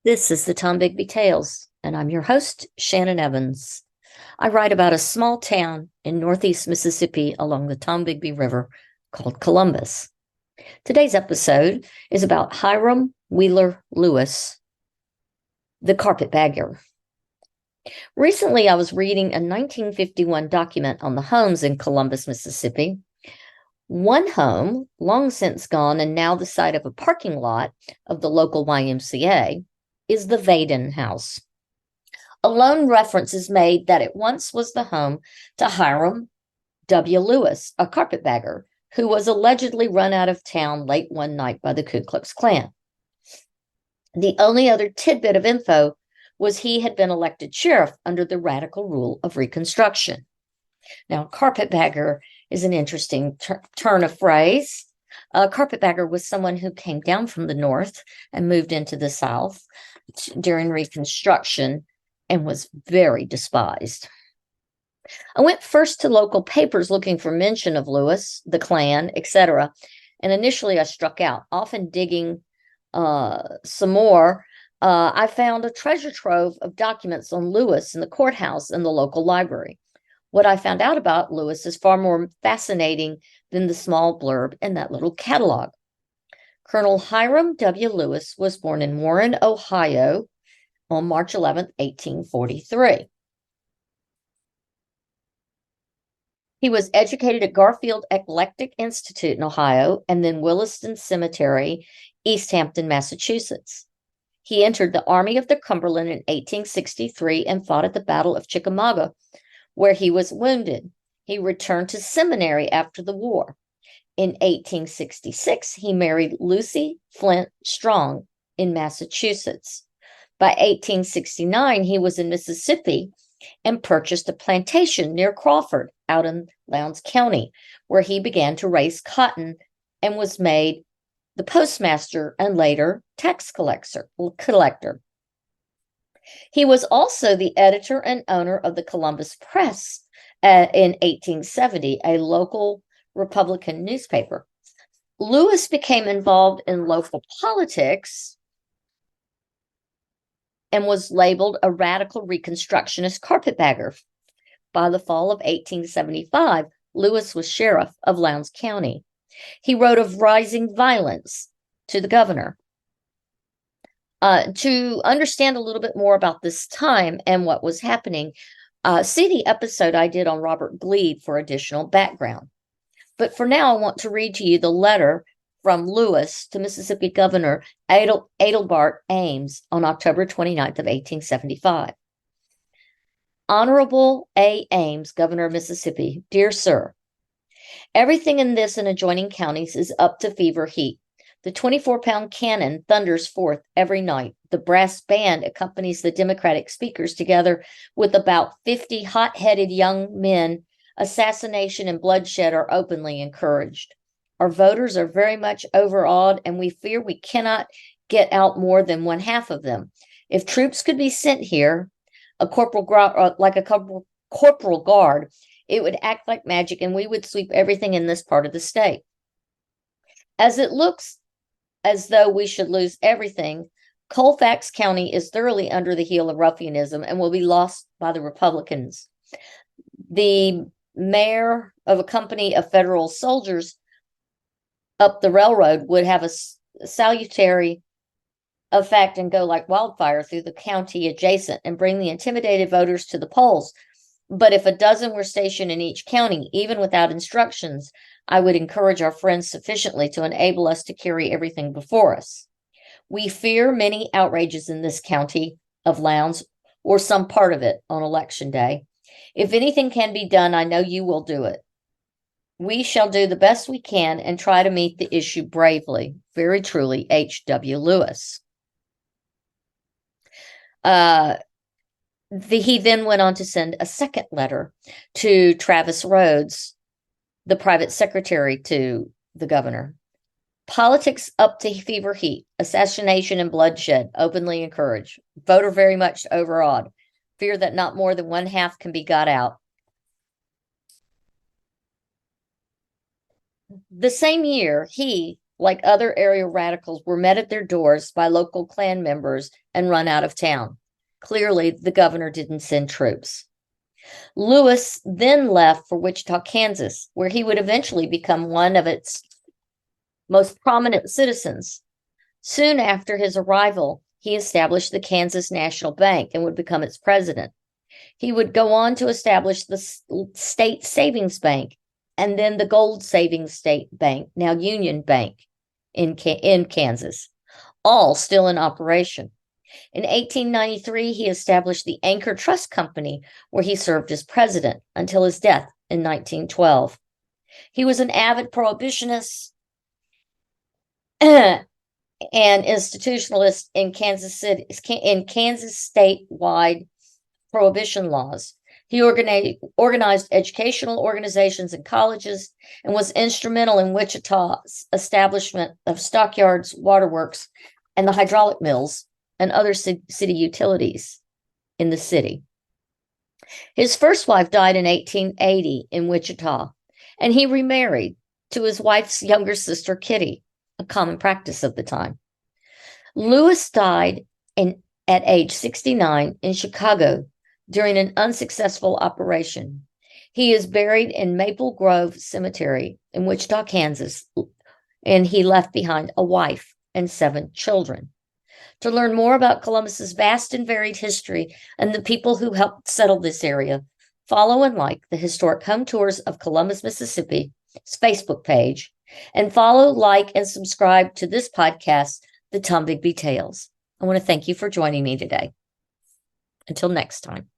This is the Tom Bigby Tales, and I'm your host, Shannon Evans. I write about a small town in northeast Mississippi along the Tom Bigby River called Columbus. Today's episode is about Hiram Wheeler Lewis, the carpetbagger. Recently, I was reading a 1951 document on the homes in Columbus, Mississippi. One home, long since gone and now the site of a parking lot of the local YMCA, is the Vaden House. A lone reference is made that it once was the home to Hiram W. Lewis, a carpetbagger, who was allegedly run out of town late one night by the Ku Klux Klan. The only other tidbit of info was he had been elected sheriff under the radical rule of Reconstruction. Now, carpetbagger is an interesting turn of phrase. A carpetbagger was someone who came down from the north and moved into the south during Reconstruction and was very despised. I went first to local papers looking for mention of Lewis, the Klan, etc. And initially I struck out, often digging some more. I found a treasure trove of documents on Lewis in the courthouse and the local library. What I found out about Lewis is far more fascinating than the small blurb in that little catalog. Colonel Hiram W. Lewis was born in Warren, Ohio on March 11, 1843. He was educated at Garfield Eclectic Institute in Ohio and then Williston Cemetery, East Hampton, Massachusetts. He entered the Army of the Cumberland in 1863 and fought at the Battle of Chickamauga, where he was wounded. He returned to seminary after the war. In 1866, he married Lucy Flint Strong in Massachusetts. By 1869, he was in Mississippi and purchased a plantation near Crawford out in Lowndes County, where he began to raise cotton and was made the postmaster and later tax collector. He was also the editor and owner of the Columbus Press in 1870, a local Republican newspaper. Lewis became involved in local politics and was labeled a radical Reconstructionist carpetbagger. By the fall of 1875, Lewis was sheriff of Lowndes County. He wrote of rising violence to the governor. To understand a little bit more about this time and what was happening, see the episode I did on Robert Gleed for additional background. But for now, I want to read to you the letter from Lewis to Mississippi Governor Adelbert Ames on October 29th of 1875. Honorable A. Ames, Governor of Mississippi, dear sir, everything in this and adjoining counties is up to fever heat. The 24-pound cannon thunders forth every night. The brass band accompanies the Democratic speakers together with about 50 hot-headed young men. Assassination and bloodshed are openly encouraged. Our voters are very much overawed, and we fear we cannot get out more than one half of them. If troops could be sent here, a corporal guard, it would act like magic, and we would sweep everything in this part of the state. As it looks as though we should lose everything, Colfax County is thoroughly under the heel of ruffianism and will be lost by the Republicans. The mayor of a company of federal soldiers up the railroad would have a salutary effect and go like wildfire through the county adjacent and bring the intimidated voters to the polls. But if a dozen were stationed in each county, even without instructions, I would encourage our friends sufficiently to enable us to carry everything before us. We fear many outrages in this county of Lowndes or some part of it on election day. If anything can be done, I know you will do it. We shall do the best we can and try to meet the issue bravely. Very truly, H.W. Lewis. He then went on to send a second letter to Travis Rhodes, the private secretary to the governor. Politics up to fever heat, assassination and bloodshed openly encouraged. Voter very much overawed. Fear that not more than one half can be got out. The same year, he, like other area radicals, were met at their doors by local Klan members and run out of town. Clearly, the governor didn't send troops. Lewis then left for Wichita, Kansas, where he would eventually become one of its most prominent citizens. Soon after his arrival, he established the Kansas National Bank and would become its president. He would go on to establish the State Savings Bank and then the Gold Savings State Bank, now Union Bank, in Kansas, all still in operation. In 1893, he established the Anchor Trust Company, where he served as president until his death in 1912. He was an avid prohibitionist and institutionalist in Kansas statewide prohibition laws. He organized educational organizations and colleges and was instrumental in Wichita's establishment of stockyards, waterworks, and the hydraulic mills and other city utilities in the city. His first wife died in 1880 in Wichita, and he remarried to his wife's younger sister, Kitty, a common practice of the time. Lewis died at age 69 in Chicago during an unsuccessful operation. He is buried in Maple Grove Cemetery in Wichita, Kansas, and he left behind a wife and 7 children. To learn more about Columbus's vast and varied history and the people who helped settle this area, follow and like the Historic Home Tours of Columbus, Mississippi's Facebook page, and follow, like, and subscribe to this podcast, The Tombigbee Tales. I want to thank you for joining me today. Until next time.